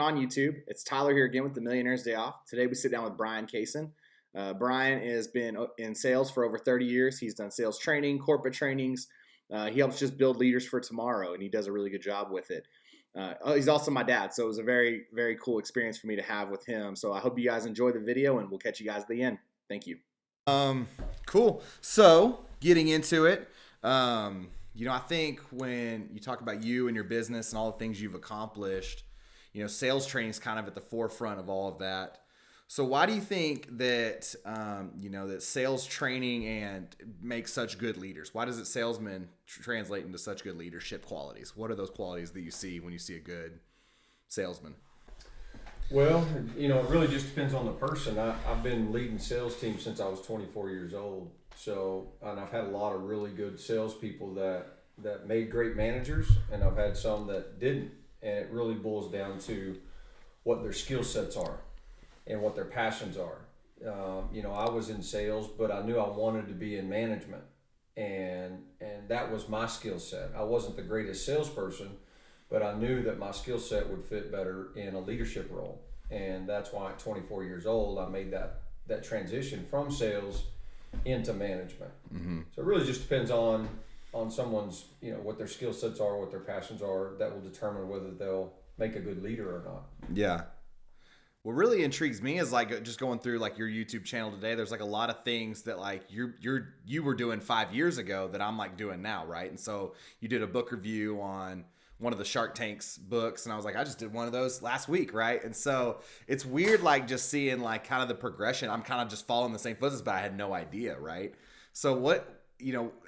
On YouTube. It's Tyler here again with the Millionaires Day Off. Today we sit down with Bryan Caison. Bryan has been in sales for over 30 years. He's done sales training, corporate trainings. He helps just build leaders for tomorrow, and he does a really good job with it. He's also my dad, so it was a very, very cool experience for me to have with him. So I hope you guys enjoy the video, and we'll catch you guys at the end. Thank you. Cool. So getting into it, I think when you talk about you and your business and all the things you've accomplished, sales training is kind of at the forefront of all of that. So why do you think that, that sales training and makes such good leaders? Why does it salesmen translate into such good leadership qualities? What are those qualities that you see when you see a good salesman? Well, it really just depends on the person. I've been leading sales teams since I was 24 years old. And I've had a lot of really good salespeople that made great managers, and I've had some that didn't. And it really boils down to what their skill sets are and what their passions are. I was in sales, but I knew I wanted to be in management, and that was my skill set. I wasn't the greatest salesperson, but I knew that my skill set would fit better in a leadership role. And that's why at 24 years old, I made that transition from sales into management. Mm-hmm. So it really just depends on someone's, what their skill sets are, what their passions are, that will determine whether they'll make a good leader or not. Yeah. What really intrigues me is just going through your YouTube channel today. There's a lot of things that you were doing 5 years ago that I'm doing now, right? And so you did a book review on one of the Shark Tank's books, and I was I just did one of those last week, right? And so it's weird just seeing kind of the progression. I'm kind of just following the same footsteps, but I had no idea, right? So what,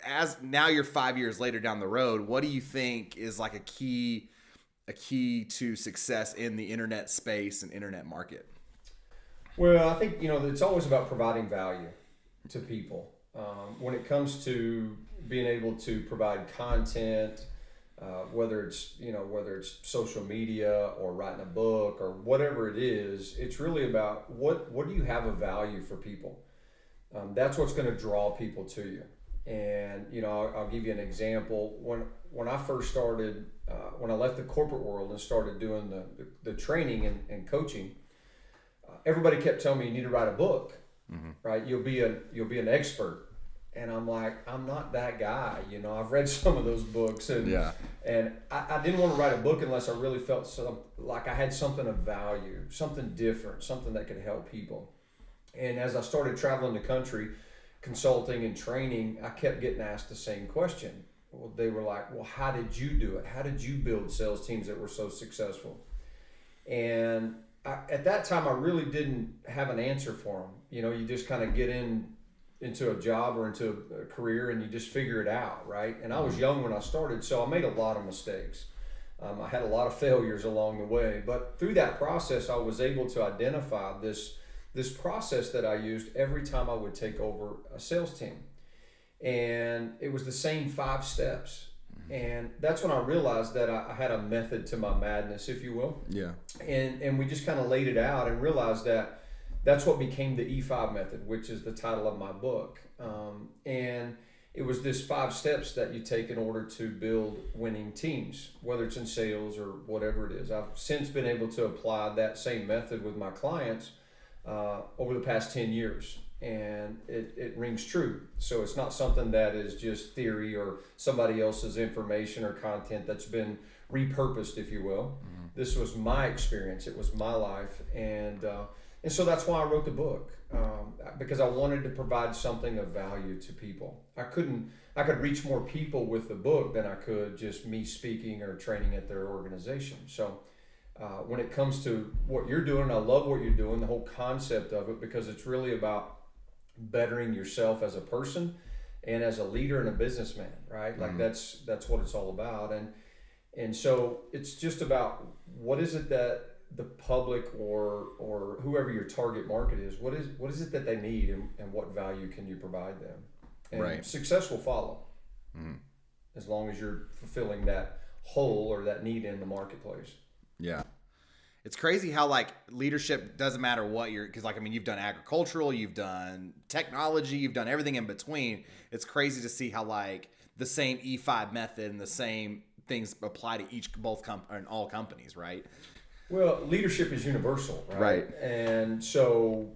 as now you're 5 years later down the road, what do you think is a key to success in the internet space and internet market? Well, I think, it's always about providing value to people. When it comes to being able to provide content, whether it's social media or writing a book or whatever it is, it's really about what do you have of value for people? That's what's going to draw people to you. And I'll give you an example. When I first started, when I left the corporate world and started doing the training and coaching, everybody kept telling me you need to write a book, mm-hmm. right? You'll be an expert. And I'm I'm not that guy. I've read some of those books, and I didn't want to write a book unless I really felt like I had something of value, something different, something that could help people. And as I started traveling the country, consulting and training, I kept getting asked the same question. Well, they were like, well, how did you do it? How did you build sales teams that were so successful? And at that time, I really didn't have an answer for them. You just kind of get into a job or into a career and you just figure it out, right? And I was young when I started, so I made a lot of mistakes. I had a lot of failures along the way, but through that process, I was able to identify this process that I used every time I would take over a sales team. And it was the same 5 steps. And that's when I realized that I had a method to my madness, if you will. Yeah. And we just kind of laid it out and realized that that's what became the E5 method, which is the title of my book. And it was this 5 steps that you take in order to build winning teams, whether it's in sales or whatever it is. I've since been able to apply that same method with my clients over the past 10 years. And it rings true. So it's not something that is just theory or somebody else's information or content that's been repurposed, if you will. Mm-hmm. This was my experience. It was my life. And so that's why I wrote the book, because I wanted to provide something of value to people. I could reach more people with the book than I could just me speaking or training at their organization. So when it comes to what you're doing, I love what you're doing, the whole concept of it, because it's really about bettering yourself as a person and as a leader and a businessman, right? Mm-hmm. That's what it's all about. And so it's just about what is it that the public or whoever your target market is, what is it that they need, and what value can you provide them? And right. Success will follow, mm-hmm. as long as you're fulfilling that hole or that need in the marketplace. Yeah. It's crazy how leadership doesn't matter what you're, because you've done agricultural, you've done technology, you've done everything in between. It's crazy to see how the same E5 method and the same things apply to all companies, right? Well, leadership is universal, right? Right. And so,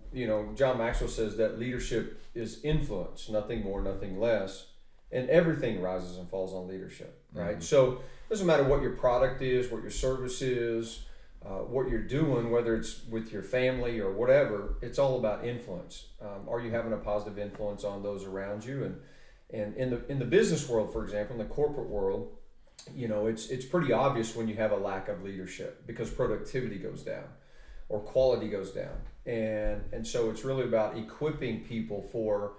John Maxwell says that leadership is influence, nothing more, nothing less. And everything rises and falls on leadership, right? Mm-hmm. So it doesn't matter what your product is, what your service is, what you're doing, whether it's with your family or whatever, it's all about influence. Are you having a positive influence on those around you? And in the business world, for example, in the corporate world, it's pretty obvious when you have a lack of leadership because productivity goes down or quality goes down. And so it's really about equipping people for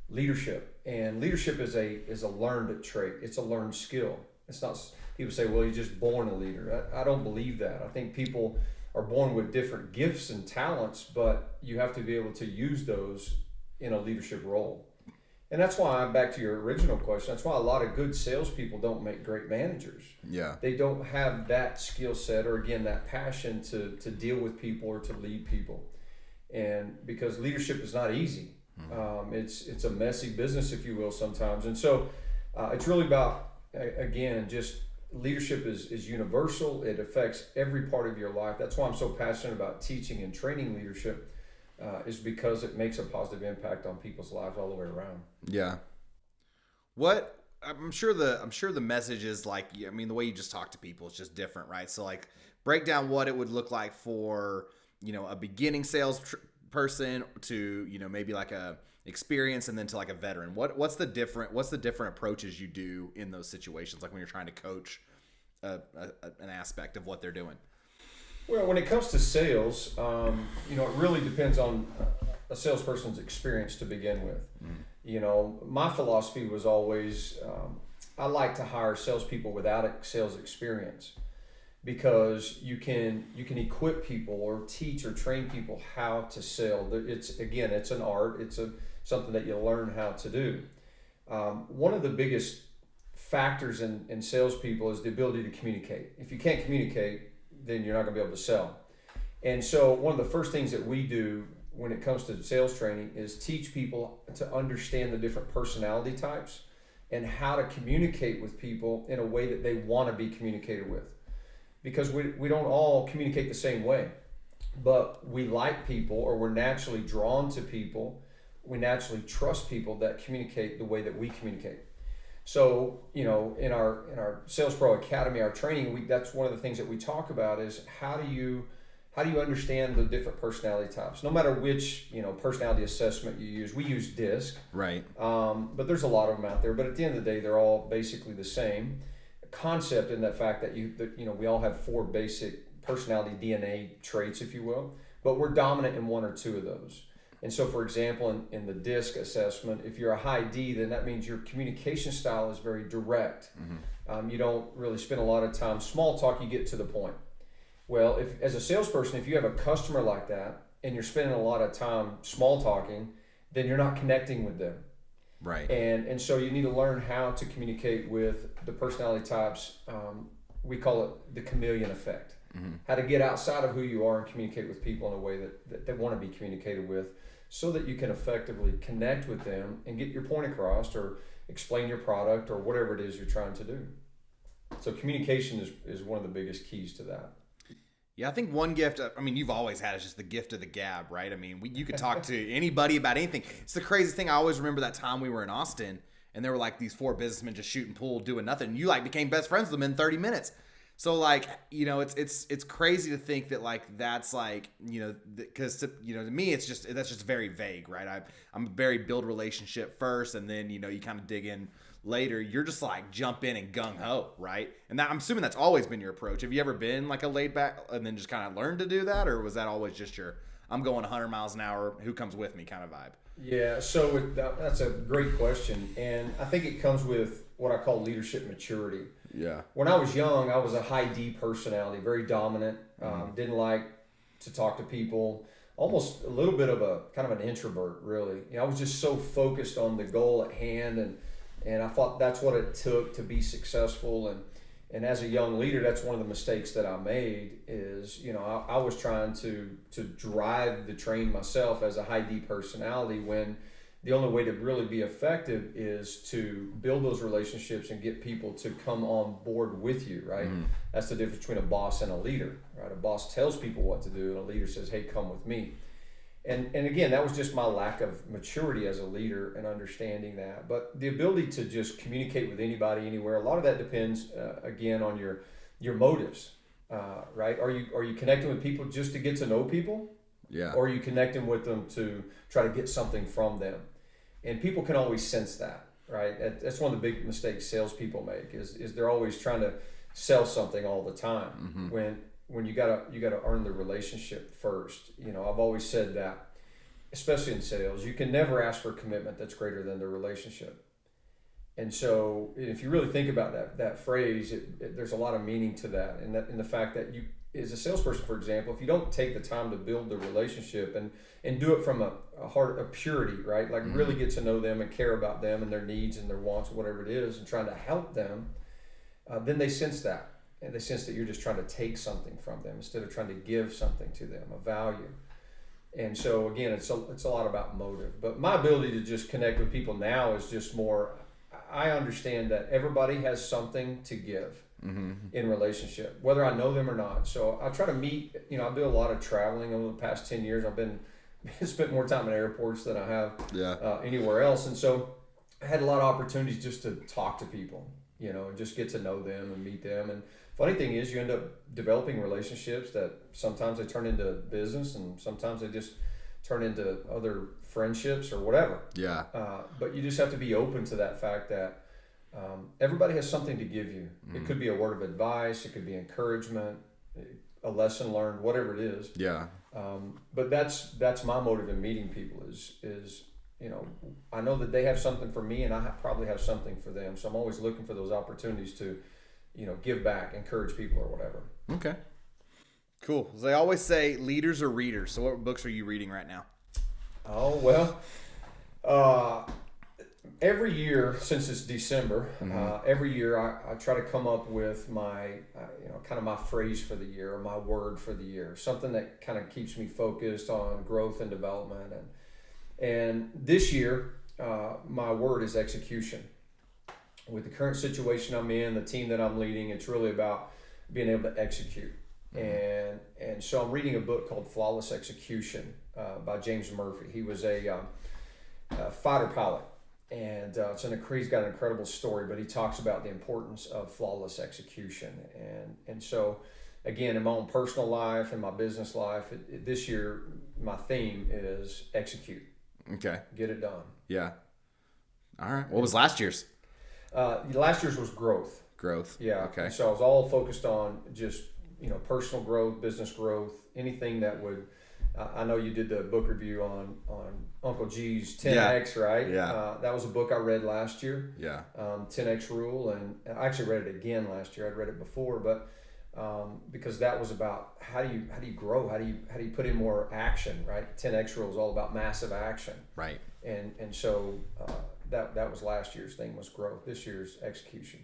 leadership. And leadership is a learned trait. It's a learned skill. It's not, people say, well, you're just born a leader. I don't believe that. I think people are born with different gifts and talents, but you have to be able to use those in a leadership role. And that's why, back to your original question, that's why a lot of good salespeople don't make great managers. Yeah. They don't have that skill set or, again, that passion to deal with people or to lead people. And because leadership is not easy. Mm-hmm. It's a messy business, if you will, sometimes. And so it's really about, again, just leadership is universal. It affects every part of your life. That's why I'm so passionate about teaching and training leadership. Is because it makes a positive impact on people's lives all the way around. Yeah. I'm sure the message is like, I mean, the way you just talk to people is just different, right? So like break down what it would look like for, a beginning sales person to, maybe like a experience and then to like a veteran. What's the different approaches you do in those situations? Like when you're trying to coach an aspect of what they're doing. Well, when it comes to sales, it really depends on a salesperson's experience to begin with. Mm. My philosophy was always, I like to hire salespeople without sales experience because you can equip people or teach or train people how to sell. It's an art. It's something that you learn how to do. One of the biggest factors in salespeople is the ability to communicate. If you can't communicate, then you're not going to be able to sell. And so one of the first things that we do when it comes to sales training is teach people to understand the different personality types and how to communicate with people in a way that they want to be communicated with. Because we don't all communicate the same way, but we like people or we're naturally drawn to people. We naturally trust people that communicate the way that we communicate. So, in our Sales Pro Academy, our training, that's one of the things that we talk about is how do you understand the different personality types? No matter which, personality assessment you use. We use DISC. Right. But there's a lot of them out there. But at the end of the day, they're all basically the same concept in that fact that we all have 4 basic personality DNA traits, if you will, but we're dominant in 1 or 2 of those. And so, for example, in the DISC assessment, if you're a high D, then that means your communication style is very direct. Mm-hmm. You don't really spend a lot of time small talk, you get to the point. Well, as a salesperson, if you have a customer like that and you're spending a lot of time small talking, then you're not connecting with them. Right. And so you need to learn how to communicate with the personality types. We call it the chameleon effect. Mm-hmm. How to get outside of who you are and communicate with people in a way that they want to be communicated with so that you can effectively connect with them and get your point across or explain your product or whatever it is you're trying to do. So communication is one of the biggest keys to that. Yeah, I think one gift, you've always had is just the gift of the gab, right? You could talk to anybody about anything. It's the craziest thing. I always remember that time we were in Austin and there were like these 4 businessmen just shooting pool, doing nothing. You like became best friends with them in 30 minutes. So like, it's crazy to think that like, that's like, because to me, that's just very vague, right? I'm very build relationship first. And then, you kind of dig in later. You're just like jump in and gung ho, right? And I'm assuming that's always been your approach. Have you ever been like a laid back and then just kind of learned to do that? Or was that always just I'm going 100 miles an hour, who comes with me kind of vibe? Yeah. So that's a great question. And I think it comes with what I call leadership maturity. Yeah. When I was young, I was a high D personality, very dominant, didn't like to talk to people, almost a little bit of a kind of an introvert, really. I was just so focused on the goal at hand, and I thought that's what it took to be successful. And as a young leader, that's one of the mistakes that I made is, I was trying to drive the train myself as a high D personality when the only way to really be effective is to build those relationships and get people to come on board with you, right? That's the difference between a boss and a leader, right? A boss tells people what to do, and a leader says, hey, come with me. And again, that was just my lack of maturity as a leader and understanding that. But the ability to just communicate with anybody, anywhere, a lot of that depends, again, on your motives, right? Are you connecting with people just to get to know people? Yeah. Or are you connecting with them to try to get something from them? And people can always sense that, right? That's one of the big mistakes salespeople make is they're always trying to sell something all the time when you gotta earn the relationship first. You know, I've always said that, especially in sales, you can never ask for a commitment that's greater than the relationship. And so, if you really think about that phrase, there's a lot of meaning to that, and in the fact that you, as a salesperson, for example, if you don't take the time to build the relationship and do it from a heart of purity, right? Like really get to know them and care about them and their needs and their wants, whatever it is, and trying to help them, then they sense that. And they sense that you're just trying to take something from them instead of trying to give something to them, a value. And so, again, it's a lot about motive. But my ability to just connect with people now is just more, I understand that everybody has something to give in relationship, whether I know them or not. So I try to meet, I do a lot of traveling over the past 10 years. I've spent more time in airports than I have anywhere else. And so I had a lot of opportunities just to talk to people, and just get to know them and meet them. And funny thing is, you end up developing relationships that sometimes they turn into business and sometimes they just turn into other friendships or whatever. Yeah. But you just have to be open to that fact that everybody has something to give you. It could be a word of advice, it could be encouragement, a lesson learned, whatever it is. Yeah. But that's my motive in meeting people is I know that they have something for me and I probably have something for them. So I'm always looking for those opportunities to, give back, encourage people or whatever. Okay. Cool. As they always say, leaders are readers. So what books are you reading right now? Oh, well, every year since it's December, every year I try to come up with my, kind of my phrase for the year or my word for the year, something that kind of keeps me focused on growth and development. And this year, my word is execution. With the current situation I'm in, the team that I'm leading, it's really about being able to execute. And so I'm reading a book called Flawless Execution by James Murphy. He was a fighter pilot, and he's got an incredible story, but he talks about the importance of flawless execution. And so, again, in my own personal life and my business life, this year, my theme is execute. Okay. Get it done. Yeah. All right. What was last year's? Last year's was growth. Growth. Yeah. Okay. And so I was all focused on just, personal growth, business growth, anything that would, I know you did the book review on Uncle G's 10X, right? Yeah. That was a book I read last year. Yeah. 10X Rule. And I actually read it again last year. I'd read it before, but because that was about how do you grow? How do you put in more action, right? 10X Rule is all about massive action. Right. And so that was last year's thing, was growth. This year's execution.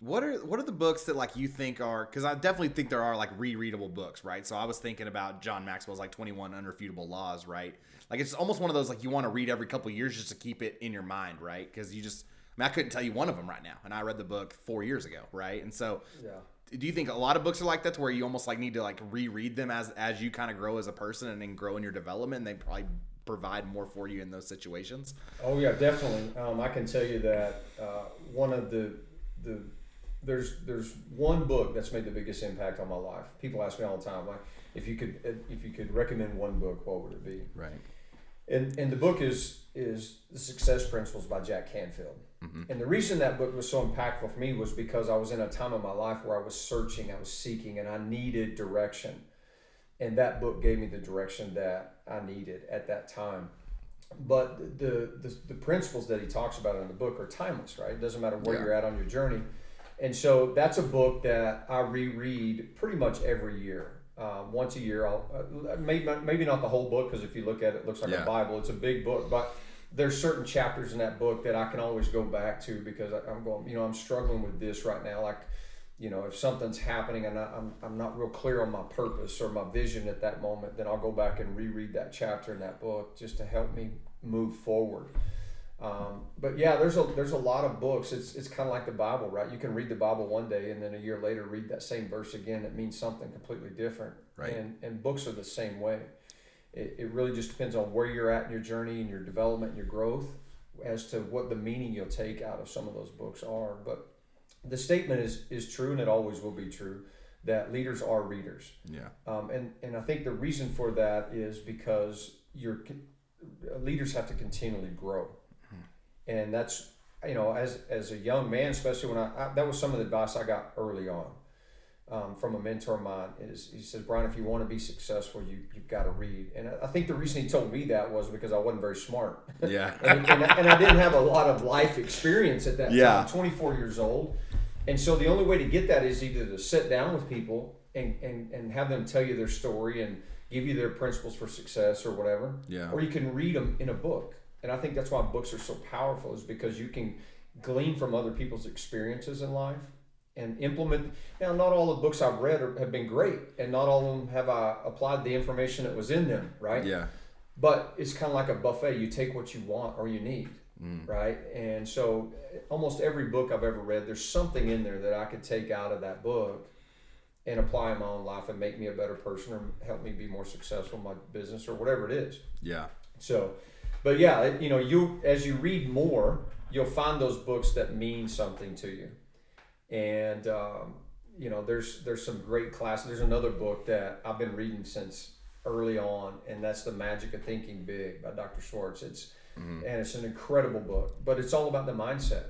What are the books that like you think are, because I definitely think there are like rereadable books, right? So I was thinking about John Maxwell's like 21 Unrefutable Laws, right? Like it's almost one of those like you want to read every couple of years just to keep it in your mind, right? Because I couldn't tell you one of them right now, and I read the book 4 years ago, right? And so, do you think a lot of books are like that, to where you almost like need to like reread them as you kind of grow as a person and then grow in your development, and they probably provide more for you in those situations? Oh yeah, definitely. I can tell you that one of the there's one book that's made the biggest impact on my life. People ask me all the time, like, if you could recommend one book, what would it be? Right. And the book is The Success Principles by Jack Canfield. And the reason that book was so impactful for me was because I was in a time of my life where I was searching, I was seeking, and I needed direction. And that book gave me the direction that I needed at that time. But the principles that he talks about in the book are timeless, right? It doesn't matter where you're at on your journey. And so that's a book that I reread pretty much every year. Once a year, I'll maybe not the whole book, because if you look at it, it looks like a Bible. It's a big book, but there's certain chapters in that book that I can always go back to, because I'm going, I'm struggling with this right now. Like, if something's happening and I'm not real clear on my purpose or my vision at that moment, then I'll go back and reread that chapter in that book just to help me move forward. But yeah, there's a lot of books. It's kind of like the Bible, right? You can read the Bible one day and then a year later read that same verse again. It means something completely different. Right. And books are the same way. It really just depends on where you're at in your journey and your development and your growth as to what the meaning you'll take out of some of those books are. But the statement is true, and it always will be true, that leaders are readers. Yeah. And I think the reason for that is because leaders have to continually grow. And that's, as a young man, especially when that was some of the advice I got early on from a mentor of mine, is he says, Bryan, if you want to be successful, you've got to read. And I think the reason he told me that was because I wasn't very smart. Yeah. and I didn't have a lot of life experience at that time, 24 years old. And so the only way to get that is either to sit down with people and have them tell you their story and give you their principles for success or whatever. Yeah. Or you can read them in a book. And I think that's why books are so powerful, is because you can glean from other people's experiences in life and implement. Now, not all the books I've read have been great, and not all of them have I applied the information that was in them, right? Yeah. But it's kind of like a buffet. You take what you want or you need, right? And so almost every book I've ever read, there's something in there that I could take out of that book and apply in my own life and make me a better person or help me be more successful in my business or whatever it is. Yeah. So, but yeah, you as you read more, you'll find those books that mean something to you. And there's some great classes. There's another book that I've been reading since early on, and that's The Magic of Thinking Big by Dr. Schwartz. And it's an incredible book, but it's all about the mindset.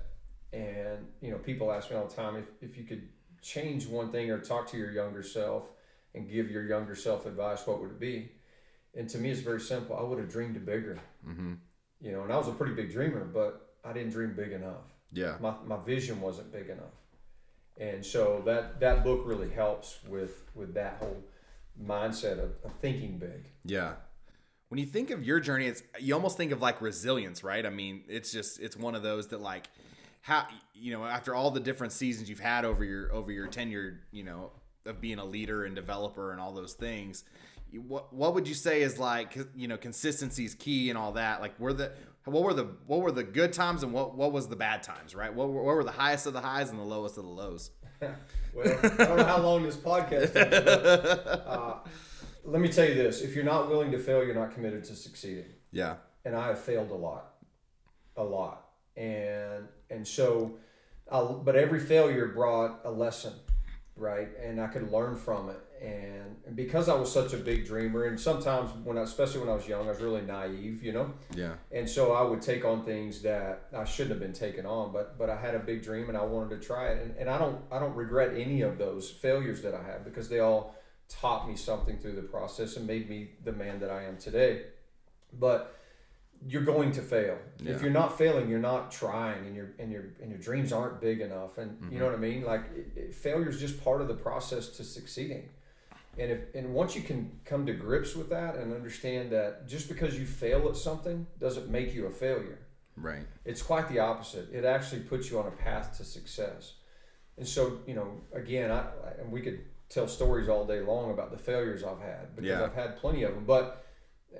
And people ask me all the time, if you could change one thing or talk to your younger self and give your younger self advice, what would it be? And to me, it's very simple. I would have dreamed bigger. And I was a pretty big dreamer, but I didn't dream big enough. Yeah. My vision wasn't big enough. And so that book really helps with that whole mindset of thinking big. Yeah. When you think of your journey, you almost think of like resilience, right? I mean, it's one of those that like, how, after all the different seasons you've had over your tenure, of being a leader and developer and all those things, what would you say is like, consistency is key and all that? Like, what were the good times and what was the bad times, right? What were the highest of the highs and the lowest of the lows? Well, I don't know how long this podcast is, but let me tell you this: if you're not willing to fail, you're not committed to succeeding. Yeah. And I have failed a lot, and so, but every failure brought a lesson, right? And I could learn from it. And because I was such a big dreamer, and sometimes especially when I was young, I was really naive, Yeah. And so I would take on things that I shouldn't have been taking on, but I had a big dream and I wanted to try it. And I don't regret any of those failures that I had, because they all taught me something through the process and made me the man that I am today. But you're going to fail. Yeah. If you're not failing, you're not trying, and your dreams aren't big enough. And you know what I mean? Like failure is just part of the process to succeeding. And once you can come to grips with that and understand that just because you fail at something doesn't make you a failure. Right. It's quite the opposite. It actually puts you on a path to success. And so, again, and we could tell stories all day long about the failures I've had, because I've had plenty of them.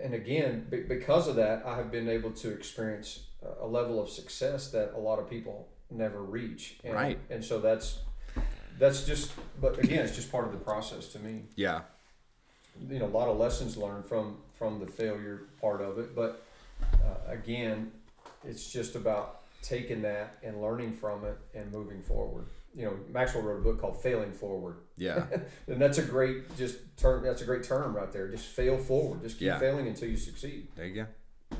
And again, because of that, I have been able to experience a level of success that a lot of people never reach. Right. And so that's just, but again, it's just part of the process to me. Yeah. A lot of lessons learned from the failure part of it. But again, it's just about taking that and learning from it and moving forward. Maxwell wrote a book called Failing Forward. Yeah. And that's a great term. That's a great term right there. Just fail forward. Just keep failing until you succeed. There you go.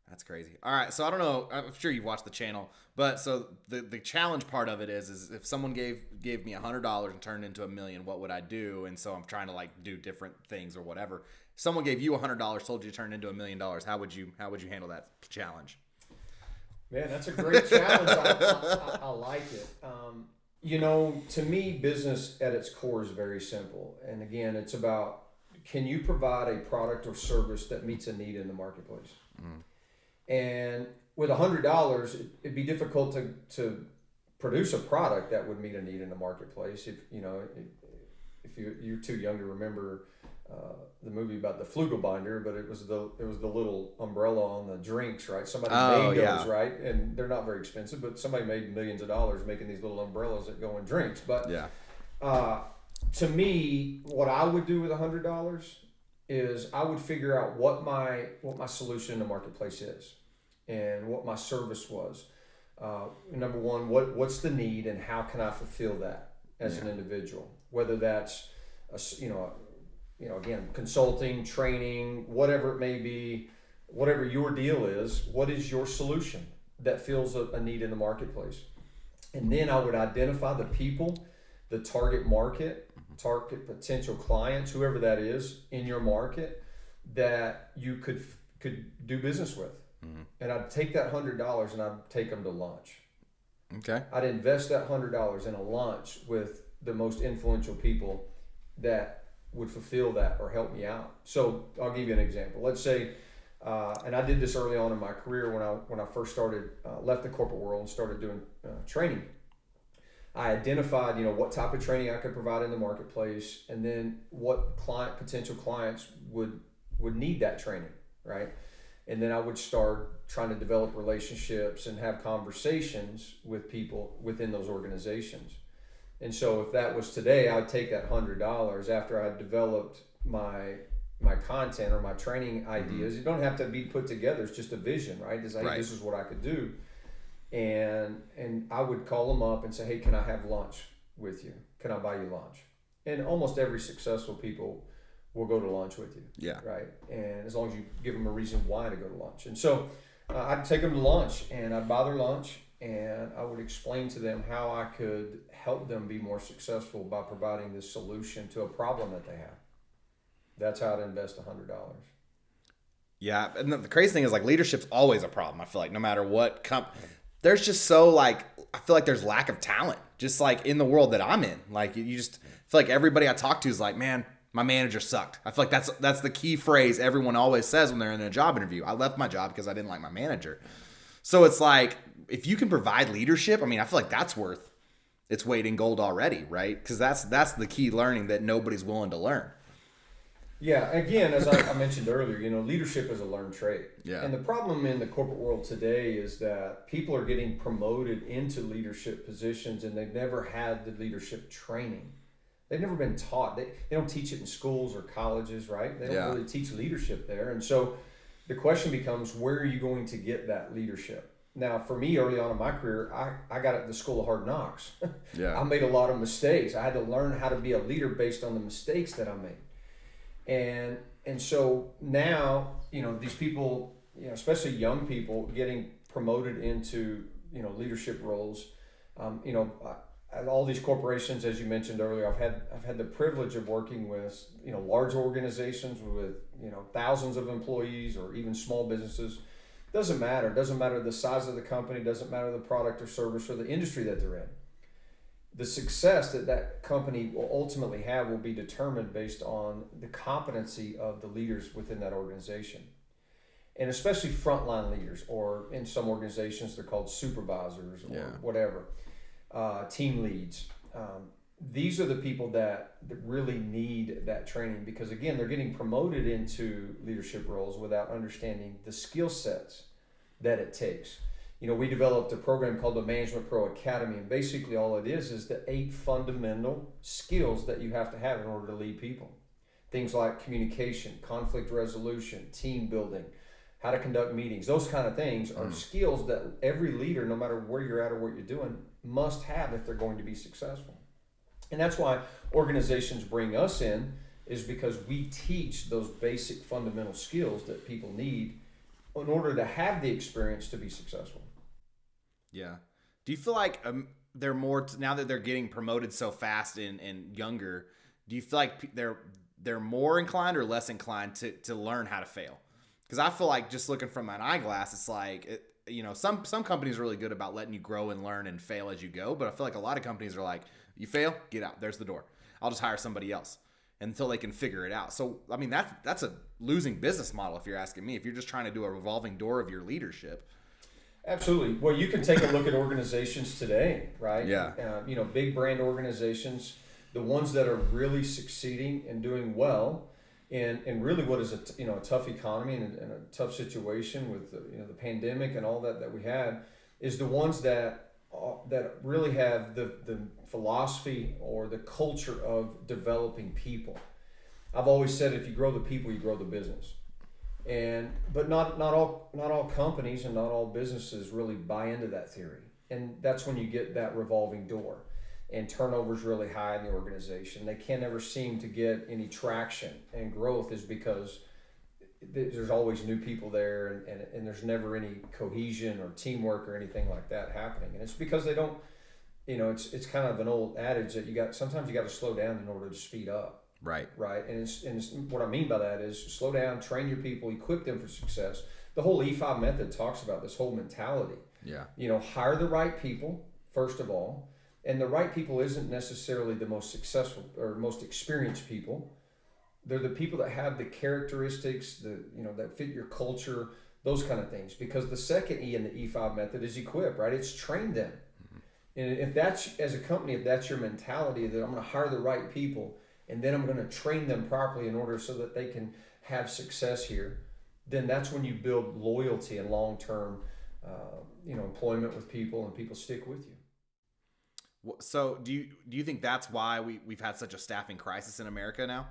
That's crazy. All right. So I don't know. I'm sure you've watched the channel, but so the challenge part of it is if someone gave me $100 and turned it into $1 million, what would I do? And so I'm trying to like do different things or whatever. If someone gave you $100, told you to turn it into $1 million, how would you handle that challenge? Man, that's a great challenge. I like it. To me, business at its core is very simple. And again, it's about, can you provide a product or service that meets a need in the marketplace? And with $100, it'd be difficult to produce a product that would meet a need in the marketplace. If you're too young to remember the movie about the Flugelbinder, but it was the little umbrella on the drinks, right? Somebody Oh, made yeah. those, right? And they're not very expensive, but somebody made millions of dollars making these little umbrellas that go in drinks. But Yeah. To me, what I would do with $100 is I would figure out what my solution in the marketplace is, and what my service was. Number one, what's the need, and how can I fulfill that as an individual? Whether that's again, consulting, training, whatever it may be, whatever your deal is, what is your solution that fills a need in the marketplace? And then I would identify the people, the target market, target potential clients, whoever that is in your market that you could do business with. Mm-hmm. And I'd take that $100 and I'd take them to lunch. Okay. I'd invest that $100 in a lunch with the most influential people that would fulfill that or help me out. So I'll give you an example. Let's say, and I did this early on in my career when I first started, left the corporate world and started doing training. I identified, what type of training I could provide in the marketplace, and then what potential clients would need that training, right? And then I would start trying to develop relationships and have conversations with people within those organizations. And so if that was today, I would take that $100 after I developed my content or my training ideas. Mm-hmm. You don't have to be put together. It's just a vision, right? It's like, right. This is what I could do. And I would call them up and say, hey, can I have lunch with you? Can I buy you lunch? And almost every successful people will go to lunch with you. Yeah. Right. And as long as you give them a reason why to go to lunch. And so I'd take them to lunch and I'd buy their lunch, and I would explain to them how I could help them be more successful by providing this solution to a problem that they have. That's how I'd invest $100. Yeah. And the crazy thing is, like, leadership's always a problem. I feel like no matter what there's just so, I feel like there's lack of talent just like in the world that I'm in. Like, you just feel like everybody I talk to is like, man, my manager sucked. I feel like that's the key phrase everyone always says when they're in a job interview. I left my job because I didn't like my manager. So it's like, if you can provide leadership, I mean, I feel like that's worth its weight in gold already, right? Because that's the key learning that nobody's willing to learn. Yeah, again, as I mentioned earlier, leadership is a learned trait. Yeah. And the problem in the corporate world today is that people are getting promoted into leadership positions and they've never had the leadership training. They've never been taught. They don't teach it in schools or colleges, right? They don't really teach leadership there. And so the question becomes, where are you going to get that leadership? Now, for me, early on in my career, I got at the School of Hard Knocks. Yeah. I made a lot of mistakes. I had to learn how to be a leader based on the mistakes that I made. And so now, these people, especially young people getting promoted into, leadership roles, all these corporations, as you mentioned earlier, I've had the privilege of working with, large organizations with, thousands of employees or even small businesses. Doesn't matter. Doesn't matter the size of the company. Doesn't matter the product or service or the industry that they're in. The success that company will ultimately have will be determined based on the competency of the leaders within that organization. And especially frontline leaders, or in some organizations, they're called supervisors or whatever, team leads. These are the people that really need that training because, again, they're getting promoted into leadership roles without understanding the skill sets that it takes. We developed a program called the Management Pro Academy, and basically all it is the 8 fundamental skills that you have to have in order to lead people. Things like communication, conflict resolution, team building, how to conduct meetings. Those kind of things are skills that every leader, no matter where you're at or what you're doing, must have if they're going to be successful. And that's why organizations bring us in, is because we teach those basic fundamental skills that people need in order to have the experience to be successful. Yeah. Do you feel like they're more now that they're getting promoted so fast and younger? Do you feel like they're more inclined or less inclined to learn how to fail? Because I feel like, just looking from an eyeglass, it's like some companies are really good about letting you grow and learn and fail as you go, but I feel like a lot of companies are like, you fail, get out. There's the door. I'll just hire somebody else until they can figure it out. So I mean, that's a losing business model if you're asking me. If you're just trying to do a revolving door of your leadership. Absolutely. Well, you can take a look at organizations today, right? Yeah. Big brand organizations, the ones that are really succeeding and doing well, in really what is a tough economy and a tough situation with the pandemic and all that we had, is the ones that really have the philosophy or the culture of developing people. I've always said if you grow the people, you grow the business. But not all companies and not all businesses really buy into that theory. And that's when you get that revolving door. And turnover's really high in the organization. They can't ever seem to get any traction, and growth is because there's always new people there, and there's never any cohesion or teamwork or anything like that happening. And it's because they don't, it's kind of an old adage that sometimes you got to slow down in order to speed up. Right. And it's what I mean by that is slow down, train your people, equip them for success. The whole E5 method talks about this whole mentality. Yeah. Hire the right people, first of all. And the right people isn't necessarily the most successful or most experienced people. They're the people that have the characteristics that fit your culture, those kind of things. Because the second E in the E5 method is equip, right? It's train them. Mm-hmm. And if that's, as a company, if that's your mentality, that I'm going to hire the right people and then I'm going to train them properly in order so that they can have success here, then that's when you build loyalty and long-term employment with people, and people stick with you. So do you think that's why we've had such a staffing crisis in America now,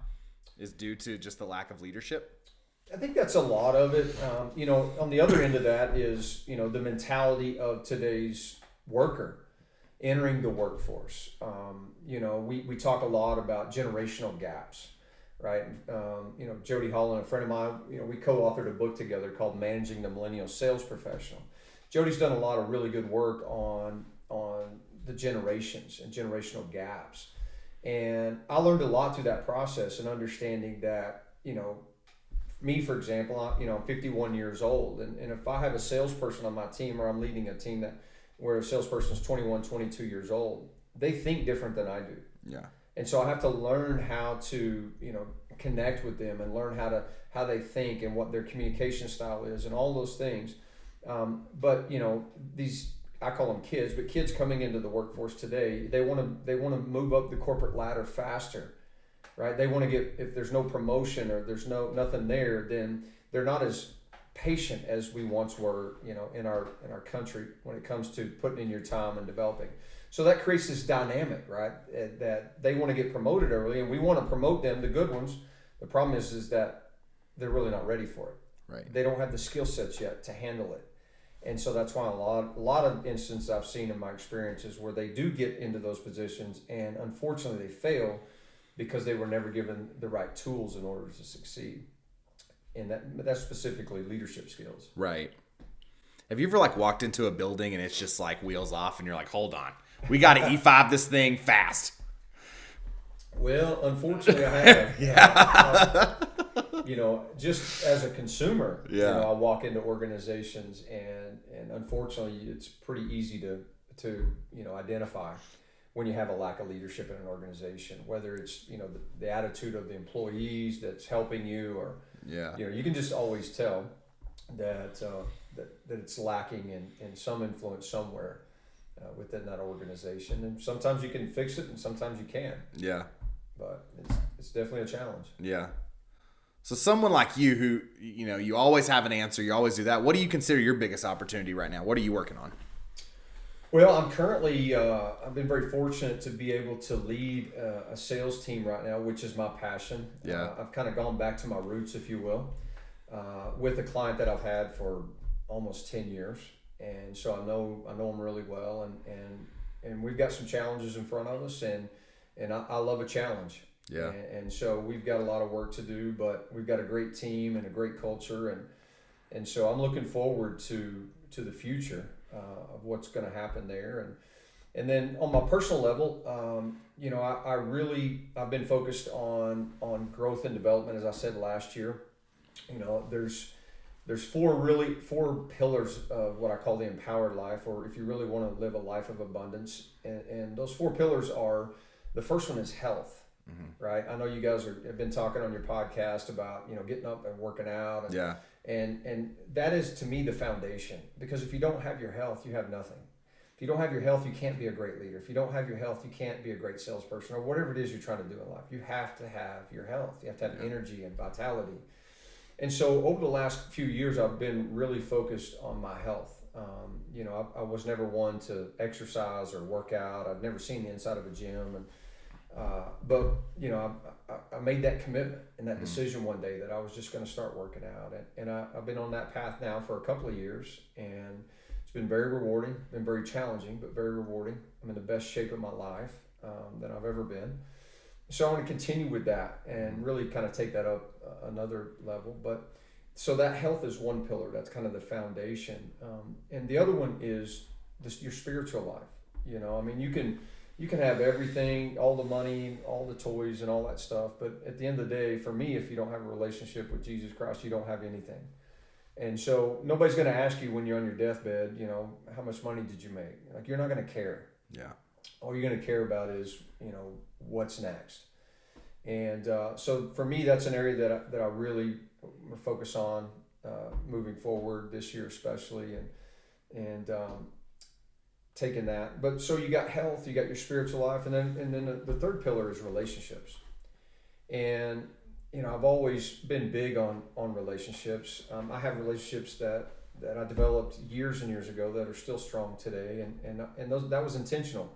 is due to just the lack of leadership? I think that's a lot of it. On the other end of that is, the mentality of today's worker entering the workforce. We talk a lot about generational gaps, right? Jody Holland, a friend of mine, we co-authored a book together called Managing the Millennial Sales Professional. Jody's done a lot of really good work on the generations and generational gaps. And I learned a lot through that process and understanding that, me, for example, I'm 51 years old. And if I have a salesperson on my team, or I'm leading a team where a salesperson is 21, 22 years old, they think different than I do. Yeah. And so I have to learn how to, connect with them and learn how they think and what their communication style is and all those things. But these, I call them kids, but kids coming into the workforce today, they want to move up the corporate ladder faster, right? They want to get, if there's no promotion or there's nothing there, then they're not as patient as we once were, in our country when it comes to putting in your time and developing. So that creates this dynamic, right? That they want to get promoted early, and we want to promote them, the good ones. The problem is that they're really not ready for it. Right. They don't have the skill sets yet to handle it. And so that's why a lot of instances I've seen in my experiences where they do get into those positions, and unfortunately they fail because they were never given the right tools in order to succeed. And that's specifically leadership skills. Right. Have you ever walked into a building and it's just wheels off and you're like, hold on, we got to E5 this thing fast? Well, unfortunately I have. Yeah. Just as a consumer, yeah. I walk into organizations and unfortunately it's pretty easy to identify when you have a lack of leadership in an organization, whether it's, the attitude of the employees that's helping you, or, you can just always tell that it's lacking in some influence somewhere within that organization. And sometimes you can fix it and sometimes you can't. Yeah. But it's definitely a challenge. Yeah. So someone like you who, you always have an answer, you always do that. What do you consider your biggest opportunity right now? What are you working on? Well, I'm currently, I've been very fortunate to be able to lead a sales team right now, which is my passion. Yeah. I've kind of gone back to my roots, if you will, with a client that I've had for almost 10 years. And so I know them really well, and we've got some challenges in front of us, and I love a challenge. Yeah. And so we've got a lot of work to do, but we've got a great team and a great culture, and so I'm looking forward to the future of what's going to happen there. And then on my personal level, I've been focused on growth and development, as I said last year. There's four pillars of what I call the empowered life, or if you really want to live a life of abundance. And those four pillars are, the first one is health. Mm-hmm. Right. I know you guys have been talking on your podcast about, getting up and working out. And that is, to me, the foundation, because if you don't have your health, you have nothing. if you don't have your health, you can't be a great leader. If you don't have your health, you can't be a great salesperson or whatever it is you're trying to do in life. You have to have your health. You have to have energy and vitality. And so over the last few years, I've been really focused on my health. I was never one to exercise or work out. I've never seen the inside of a gym. But I made that commitment and that decision one day that I was just going to start working out. And I've been on that path now for a couple of years. And it's been very rewarding, been very challenging, but very rewarding. I'm in the best shape of my life that I've ever been. So I want to continue with that and really kind of take that up another level. But so that health is one pillar. That's kind of the foundation. And the other one is your spiritual life. You can have everything, all the money, all the toys and all that stuff. But at the end of the day, for me, if you don't have a relationship with Jesus Christ, you don't have anything. And so nobody's going to ask you when you're on your deathbed, how much money did you make? Like, you're not going to care. Yeah. All you're going to care about is, what's next. And so for me, that's an area that I really focus on moving forward this year, especially, and taking that. But so you got health, you got your spiritual life, and then the third pillar is relationships. And I've always been big on relationships. I have relationships that I developed years and years ago that are still strong today, and that was intentional.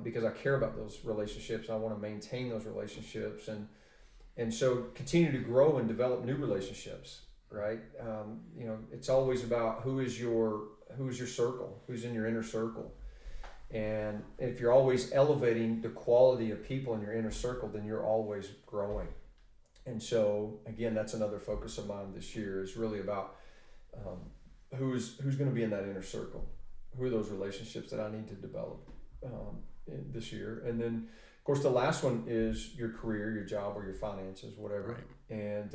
Because I care about those relationships. I want to maintain those relationships and so continue to grow and develop new relationships, right? It's always about who's your circle, who's in your inner circle. And if you're always elevating the quality of people in your inner circle, then you're always growing. And so, again, that's another focus of mine this year, is really about who's going to be in that inner circle. Who are those relationships that I need to develop this year? And then, of course, the last one is your career, your job, or your finances, whatever. Right. And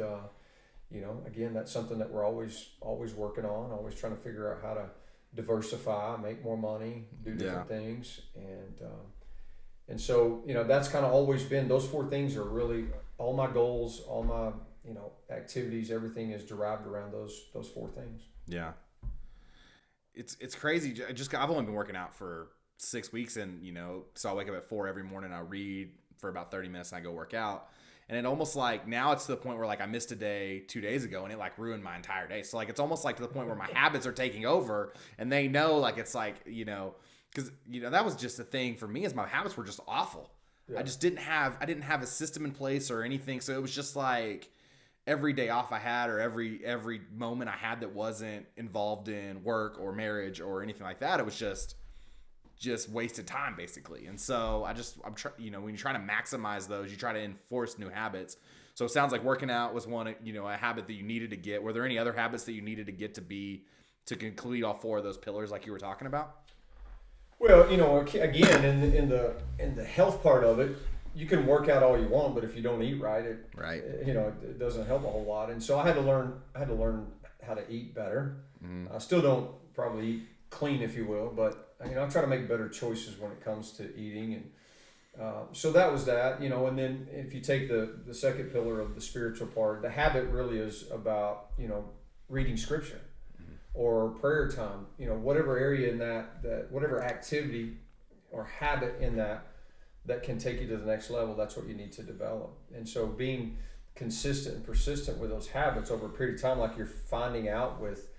again, that's something that we're always working on, always trying to figure out how to diversify, make more money, do different things, and so that's kind of always been, those four things are really all my goals, all my activities, everything is derived around those four things. Yeah, it's crazy. I've only been working out for 6 weeks, and so I wake up at 4 every morning. I read for about 30 minutes, and I go work out. And it almost like now it's to the point where like I missed a day 2 days ago, and it like ruined my entire day. So like it's almost like to the point where my habits are taking over, and they know, like, it's like because that was just the thing for me, is my habits were just awful. Yeah. I didn't have a system in place or anything. So it was just like every day off I had, or every moment I had that wasn't involved in work or marriage or anything like that, it was just wasted time, basically. And so when you're trying to maximize those, you try to enforce new habits. So it sounds like working out was one, a habit that you needed to get. Were there any other habits that you needed to get to complete all four of those pillars like you were talking about? Well, again, in the health part of it, you can work out all you want, but if you don't eat right, it doesn't help a whole lot. And so I had to learn how to eat better. I still don't probably eat clean, if you will, but I try to make better choices when it comes to eating. And so that was that, and then if you take the second pillar of the spiritual part, the habit really is about, reading scripture or prayer time, whatever area in that whatever activity or habit in that can take you to the next level, that's what you need to develop. And so being consistent and persistent with those habits over a period of time, like you're finding out with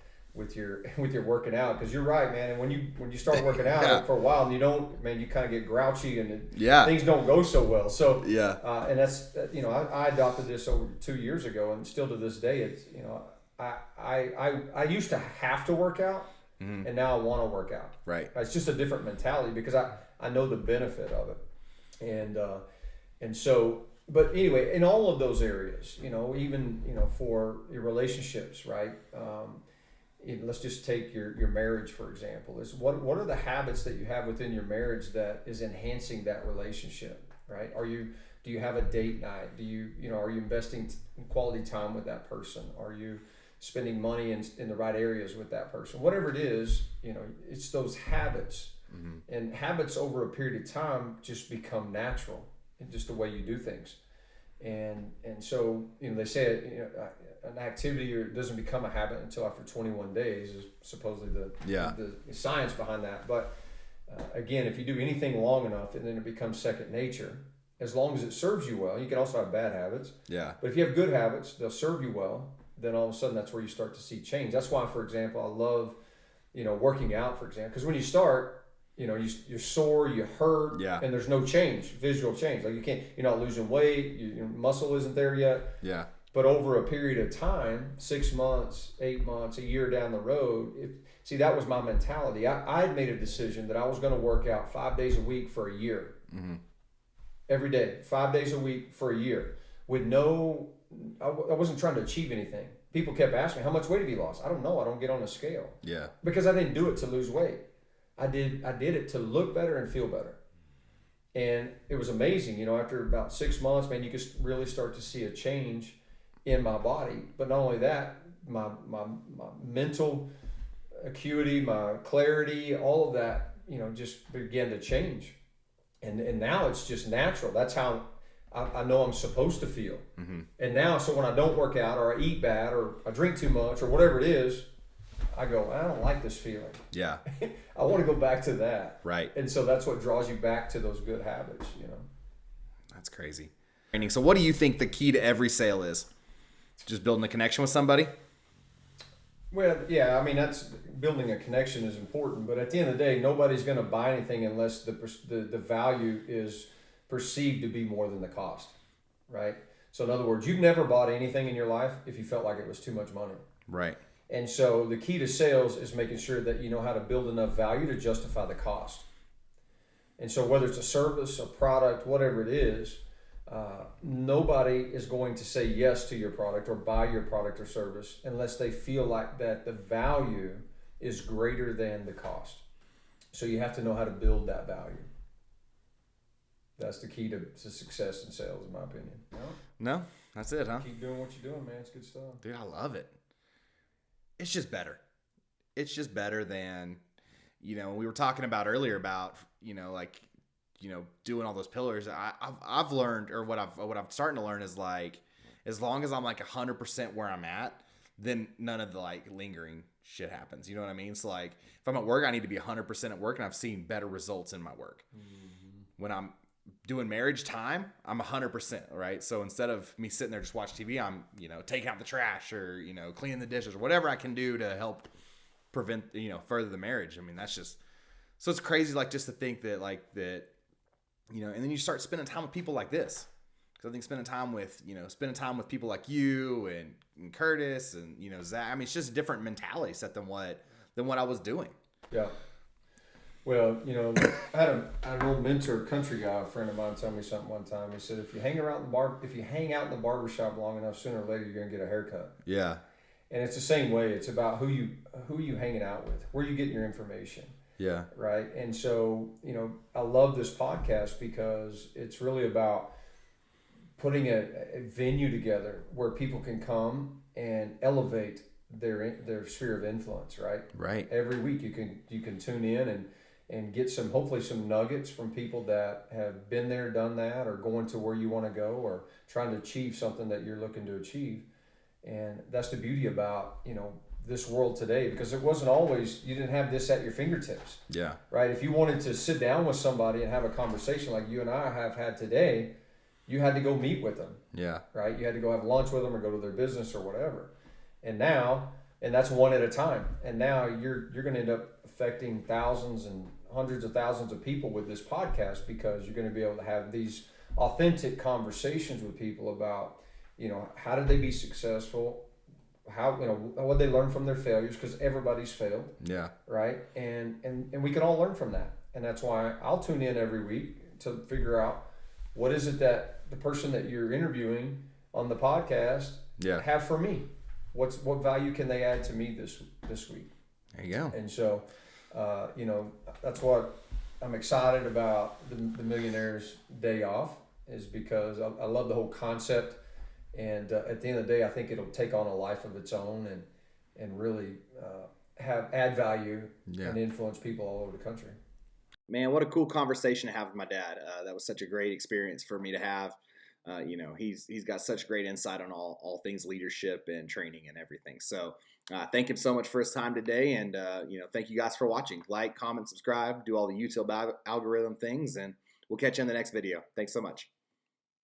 your working out, because you're right, man. And when you start working out for a while and you kind of get grouchy and things don't go so well. So and that's I adopted this over 2 years ago, and still to this day, it's I used to have to work out, and now I want to work out. Right. It's just a different mentality because I know the benefit of it, and so. But anyway, in all of those areas, even for your relationships, right? Let's just take your marriage, for example. Is what are the habits that you have within your marriage that is enhancing that relationship, right? Do you have a date night? Are you investing in quality time with that person? Are you spending money in the right areas with that person? Whatever it is, it's those habits. And habits over a period of time just become natural, and just the way you do things. And so, they say an activity doesn't become a habit until after 21 days is supposedly the science behind that. But Again, if you do anything long enough, and then it becomes second nature, as long as it serves you well. You can also have bad habits. Yeah. But if you have good habits, they'll serve you well. Then all of a sudden, that's where you start to see change. That's why, for example, I love, working out, for example, because when you start, you're sore, you hurt, Yeah. and there's no change, visual change. Like you're not losing weight, your muscle isn't there yet. Yeah. But over a period of time, 6 months, 8 months, a year down the road, that was my mentality. I had made a decision that I was going to work out 5 days a week for a year. Mm-hmm. Every day, 5 days a week for a year, with I wasn't trying to achieve anything. People kept asking me, how much weight have you lost? I don't know. I don't get on a scale. Yeah. Because I didn't do it to lose weight. I did it to look better and feel better. And it was amazing. After about 6 months, man, you could really start to see a change in my body. But not only that, my mental acuity, my clarity, all of that, just began to change. And now it's just natural. That's how I know I'm supposed to feel. Mm-hmm. And now, so when I don't work out or I eat bad or I drink too much or whatever it is, I go, I don't like this feeling. Yeah. I want to go back to that. Right. And so that's what draws you back to those good habits, That's crazy. So what do you think the key to every sale is? Just building a connection with somebody? Well, yeah, I mean, that's building a connection is important, but at the end of the day, nobody's going to buy anything unless the value is perceived to be more than the cost, right? So in other words, you've never bought anything in your life if you felt like it was too much money. Right. And so the key to sales is making sure that you know how to build enough value to justify the cost. And so whether it's a service, a product, whatever it is, nobody is going to say yes to your product or buy your product or service unless they feel like that the value is greater than the cost. So you have to know how to build that value. That's the key to success in sales, in my opinion. No, that's it, huh? Keep doing what you're doing, man. It's good stuff. Dude, I love it. It's just better. It's just better than, we were talking about earlier about, doing all those pillars. I've learned, or what I'm starting to learn is like, as long as I'm like 100% where I'm at, then none of the like lingering shit happens. You know what I mean? So like, if I'm at work, I need to be 100% at work, and I've seen better results in my work. Mm-hmm. When I'm doing marriage time, I'm 100%, right? So instead of me sitting there just watch TV, I'm, taking out the trash or, cleaning the dishes or whatever I can do to help prevent, further the marriage. I mean, that's just, so it's crazy, like, just to think that, like, that, and then you start spending time with people like this. Because I think spending time with people like you and Curtis and, Zach, I mean, it's just a different mentality set than what I was doing. Yeah. Well, I had an old mentor, country guy, a friend of mine, tell me something one time. He said, if you hang out in the barbershop long enough, sooner or later you're gonna get a haircut. Yeah. And it's the same way. It's about who you hanging out with, where you getting your information. Yeah. Right. And so, I love this podcast because it's really about putting a venue together where people can come and elevate their sphere of influence. Right. Right. Every week you can tune in and get hopefully some nuggets from people that have been there, done that, or going to where you want to go, or trying to achieve something that you're looking to achieve. And that's the beauty about, this world today, because it wasn't always, you didn't have this at your fingertips. Yeah. Right. If you wanted to sit down with somebody and have a conversation like you and I have had today, you had to go meet with them. Yeah. Right. You had to go have lunch with them or go to their business or whatever. And that's one at a time. And now you're going to end up affecting thousands and hundreds of thousands of people with this podcast, because you're going to be able to have these authentic conversations with people about, how did they be successful? How, what they learn from their failures, because everybody's failed. Yeah. Right. And we can all learn from that. And that's why I'll tune in every week to figure out what is it that the person that you're interviewing on the podcast have for me. What value can they add to me this week? There you go. And so, that's what I'm excited about the Millionaires Day Off, is because I love the whole concept. And at the end of the day, I think it'll take on a life of its own and really add value and influence people all over the country. Man, what a cool conversation to have with my dad. That was such a great experience for me to have. he's got such great insight on all things leadership and training and everything. So thank him so much for his time today, and thank you guys for watching. Like, comment, subscribe, do all the YouTube algorithm things, and we'll catch you in the next video. Thanks so much.